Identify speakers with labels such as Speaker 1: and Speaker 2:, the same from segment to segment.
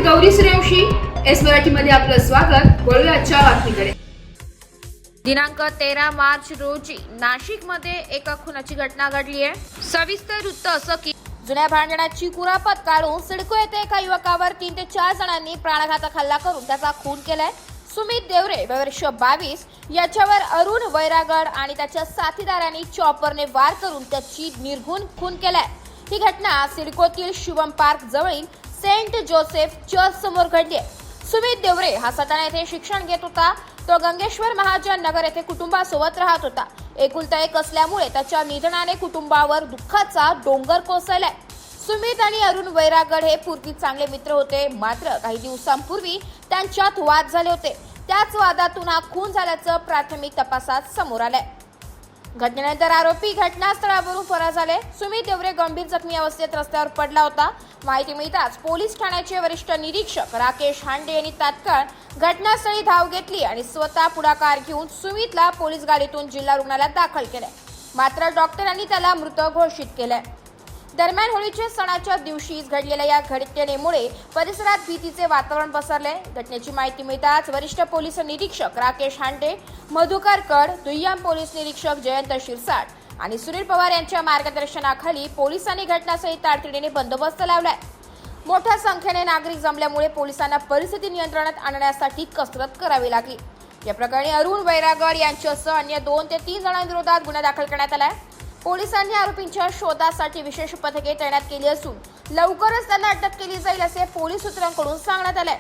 Speaker 1: Gauri Suryavanshi, S मराठीमध्ये आपलं स्वागत। वळूया आजच्या बातमीकडे।
Speaker 2: दिनांक 13 मार्च रोजी नाशिकमध्ये एका खुनाची घटना घडली आहे। सविस्तर वृत्त असं की जुन्या भांडणाची कुरापत काढून सिडको येथे एका युवकावर 3 ते 4 जणांनी प्राणघातक हल्ला करून त्याचा खून केलाय। सुमित देवरे वर्ष 22 याच्यावर अरुण वैरागड आणि त्याच्या साथीदारांनी चॉपरने वार करून त्याची निर्घृण खून केलाय। ही घटना सिडकोतील शुभम पार्क जवळील सेंट जोसेफ चर्च समोर घडली आहे। सुमित देवरे हा सटाणा येथे शिक्षण घेत होता। तो गंगेश्वर महाजन नगर येथे कुटुंबासोबत राहत होता। एकुलता एक असल्यामुळे त्याच्या निधनाने कुटुंबावर दुःखाचा डोंगर कोसळलाय। सुमित आणि अरुण वैरागड हे पूर्वी चांगले मित्र होते, मात्र काही दिवसांपूर्वी त्यांच्यात वाद झाले होते। त्याच वादातून हा खून झाल्याचं प्राथमिक तपासात समोर आलंय। घटनेनंतर आरोपी घटनास्थळावरून फरार झाले। सुमित देवरे गंभीर जखमी अवस्थेत रस्त्यावर पडला होता। माहिती मिळताच पोलीस ठाण्याचे वरिष्ठ निरीक्षक राकेश हांडे यांनी तात्काळ घटनास्थळी धाव घेतली आणि स्वतः पुढाकार घेऊन सुमितला पोलीस गाडीतून जिल्हा रुग्णालयात दाखल केले, मात्र डॉक्टरांनी त्याला मृत घोषित केले। दरम्यान होळीच्या सणाच्या दिवशीच घडलेल्या या घटनेमुळे परिसरात भीतीचे वातावरण पसरले। घटनेची माहिती मिळताच वरिष्ठ पोलीस निरीक्षक राकेश हांडे, मधुकर कड, दुय्यम पोलीस निरीक्षक जयंत शिरसाट आणि सुनील पवार यांच्या मार्गदर्शनाखाली पोलिसांनी घटनास्थळी तातडीने बंदोबस्त लावलाय। मोठ्या संख्येने नागरिक जमल्यामुळे पोलिसांना परिस्थिती नियंत्रणात आणण्यासाठी कसरत करावी लागली। या प्रकरणी अरुण वैरागड यांच्यासह अन्य 2 ते 3 जणांविरोधात गुन्हा दाखल करण्यात आलाय। पोलिसांनी आरोपींच्या शोधासाठी विशेष पथके तैनात केली असून लवकरच त्यांना अटक केली जाईल असे पोलीस सूत्रांकडून सांगण्यात आले।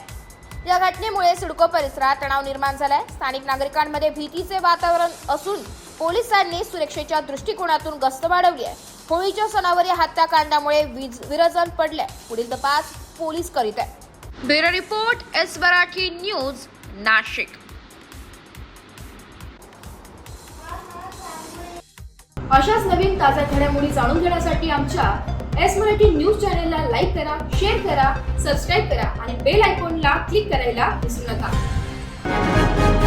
Speaker 2: या घटनेमुळे सिडको परिसरात तणाव निर्माण झालाय। स्थानिक नागरिकांमध्ये भीतीचे वातावरण असून पोलिसांनी सुरक्षेच्या दृष्टिकोनातून गस्त वाढवली आहे। होळीच्या सणावर या हत्याकांडामुळे विरजन पडले। पुढील तपास पोलीस करीत आहे। Bureau report, S Marathi news, Nashik.
Speaker 1: अशाच नवीन ताज्या घडामोडी जाणून घेण्यासाठी आमच्या एस मराठी न्यूज चॅनलला लाईक करा, शेअर करा, सबस्क्राईब करा आणि बेल आयकॉनला क्लिक करायला विसरू नका।